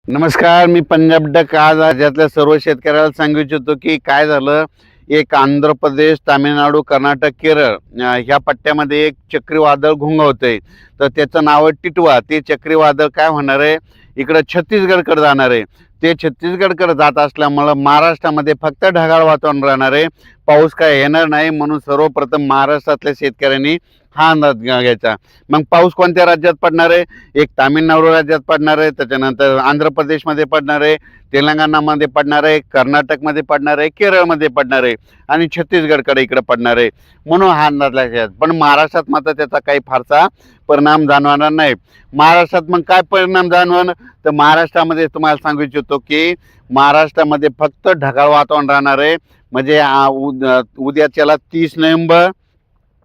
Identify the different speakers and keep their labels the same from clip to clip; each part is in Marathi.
Speaker 1: नमस्कार, मी पंजाब डक. आज राज्यातल्या सर्व शेतकऱ्याला सांगू इच्छितो की काय झालं. एक आंध्र प्रदेश, तामिळनाडू, कर्नाटक, केरळ ह्या पट्ट्यामध्ये एक चक्रीवादळ घोंघावतंय. तर त्याचं नाव आहे टिटवा. ते चक्रीवादळ काय होणार आहे, इकडं छत्तीसगडकडे जाणार आहे. ते छत्तीसगडकडे जात असल्यामुळं महाराष्ट्रामध्ये फक्त ढगाळ वातावरण राहणार आहे, पाऊस काय येणार नाही. म्हणून सर्वप्रथम महाराष्ट्रातल्या शेतकऱ्यांनी हा अंदाज घ्यायचा. मग पाऊस कोणत्या राज्यात पडणार आहे? एक तामिळनाडू राज्यात पडणार आहे, त्याच्यानंतर आंध्र प्रदेशमध्ये पडणार आहे, तेलंगणामध्ये पडणार आहे, कर्नाटकमध्ये पडणार आहे, केरळमध्ये पडणार आहे आणि छत्तीसगडकडे इकडे पडणार आहे. म्हणून हा अंदाज लागला. पण महाराष्ट्रात मात्र त्याचा काही फारसा परिणाम जाणवणार नाही. महाराष्ट्रात मग काय परिणाम जाणवणार, तर महाराष्ट्रामध्ये तुम्हाला सांगू इच्छितो की महाराष्ट्रामध्ये फक्त ढगाळ वातावरण राहणार आहे. म्हणजे उद्याच्याला 30 नोव्हेंबर,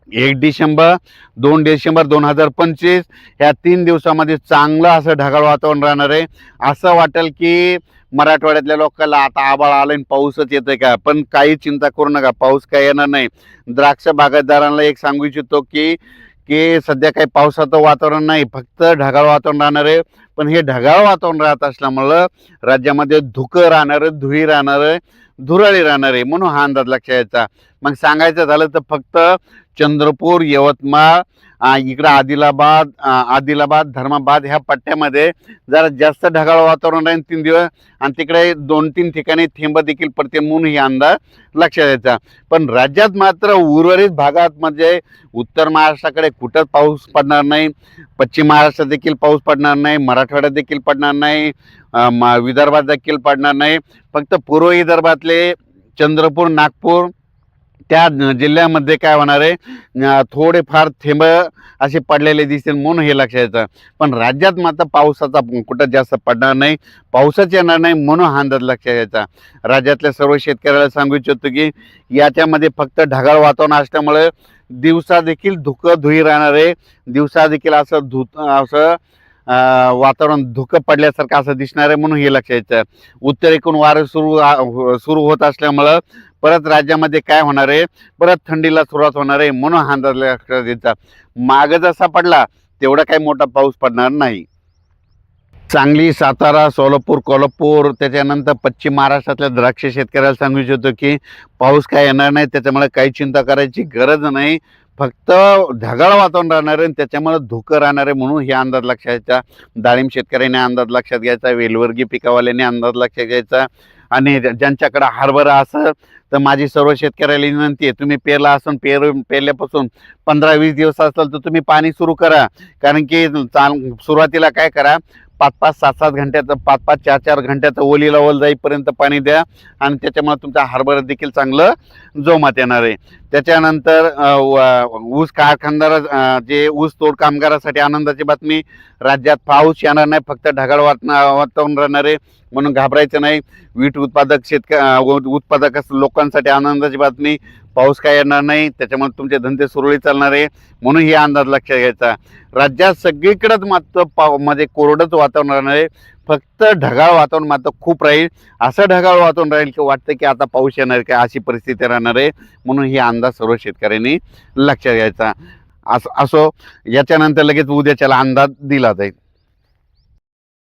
Speaker 1: 1 डिसेंबर, 2 डिसेंबर 2025 ह्या 3 दिवसामध्ये चांगलं असं ढगाळ वातावरण राहणार आहे. असं वाटेल की मराठवाड्यातल्या लोकांना आता आभाळ आलं आणि पाऊसच येतोय का, पण काही चिंता करू नका, पाऊस काय येणार नाही. द्राक्ष बागायतदारांना एक सांगू इच्छितो की की सध्या काही पावसाचं वातावरण नाही, फक्त ढगाळ वातावरण राहणार आहे. पण हे ढगाळ वातावरण राहत असल्यामुळं राज्यामध्ये धुकं राहणार, धुळी राहणार, धुराळी राहणार आहे. म्हणून हा अंदाज लक्षात यायचा. मग सांगायचं झालं तर फक्त चंद्रपूर, यवतमाळ, इकडं आदिलाबाद, धर्माबाद ह्या पट्ट्यामध्ये जरा जास्त ढगाळ वातावरण राहील 3 दिवस, आणि तिकडे 2-3 ठिकाणी थेंब देखील पडते. म्हणून ही अंदाज लक्षात यायचा. पण राज्यात मात्र उर्वरित भागात म्हणजे उत्तर महाराष्ट्राकडे कुठंच पाऊस पडणार नाही, पश्चिम महाराष्ट्रात देखील पाऊस पडणार नाही, मराठवाड्यात देखील पडणार नाही, विदर्भात देखील पडणार नाही. फक्त पूर्व विदर्भातले चंद्रपूर, नागपूर त्या जिल्ह्यामध्ये काय होणार आहे, थोडेफार थेंब असे पडलेले दिसतील. म्हणून हे लक्षात यायचं. पण राज्यात मात्र पावसाचा कुठं जास्त पडणार नाही, पाऊसच येणार नाही. म्हणून हा अंदाज लक्षात यायचा. राज्यातल्या सर्व शेतकऱ्याला सांगू इच्छितो की याच्यामध्ये फक्त ढगाळ वातावरण असल्यामुळे दिवसा देखील धुई राहणार आहे. दिवसा देखील असं वातावरण धुकं पडल्यासारखं असं दिसणार आहे. म्हणून हे लक्षात यायचं. उत्तरेकडून वारं सुरू होत असल्यामुळं परत राज्यामध्ये काय होणार आहे, परत थंडीला सुरुवात होणार आहे. म्हणून हा अंदाज लक्षात यायचा. मागं जसा पडला तेवढा काही मोठा पाऊस पडणार नाही. सांगली, सातारा, सोलापूर, कोल्हापूर, त्याच्यानंतर पश्चिम महाराष्ट्रातल्या द्राक्ष शेतकऱ्याला सांगू इच्छितो की पाऊस काय येणार नाही, त्याच्यामुळे काही चिंता करायची गरज नाही. फक्त ढगाळ वातावरण राहणार आहे, त्याच्यामुळे धुकं राहणार आहे. म्हणून हे अंदाज लक्षात घ्यायचा. डाळिंब शेतकऱ्याने अंदाज लक्षात घ्यायचा, वेलवर्गीय पिकावाल्याने अंदाज लक्षात घ्यायचा. आणि ज्यांच्याकडे हरभरा असेल तर माझी सर्व शेतकऱ्याला विनंती आहे, तुम्ही पेरला असून पेरल्यापासून 15-20 दिवस असेल तर तुम्ही पाणी सुरू करा. कारण की सुरुवातीला काय करा, 5-5, 7-7 घंट्याचं, 5-5, 4-4 घंट्याचं ओलीला ओल जाईपर्यंत पाणी द्या, आणि त्याच्यामुळे तुमचा हरभरा देखील चांगलं जोमात येणार आहे. त्याच्यानंतर ऊस कारखानदार, जे ऊस तोड कामगारासाठी आनंदाची बातमी, राज्यात पाऊस येणार नाही, फक्त ढगाळ वातावरण राहणार आहे. म्हणून घाबरायचं नाही. वीट उत्पादक लोकांसाठी आनंदाची बातमी, पाऊस काय येणार नाही, त्याच्यामुळे तुमचे धंदे सुरळीत चालणार आहे. म्हणून ही अंदाज लक्षात घ्यायचा. राज्यात सगळीकडेच मात्र म्हणजे कोरडंच वातावरण राहणार आहे. फक्त ढगाळ वातावरण मात्र खूप राहील. असं ढगाळ वातावरण राहील की वाटतं की आता पाऊस येणार का, अशी परिस्थिती राहणार आहे. म्हणून ही अंदाज सर्व शेतकऱ्यांनी लक्षात घ्यायचा. असो याच्यानंतर लगेच उद्याच्याला अंदाज दिला जाईल.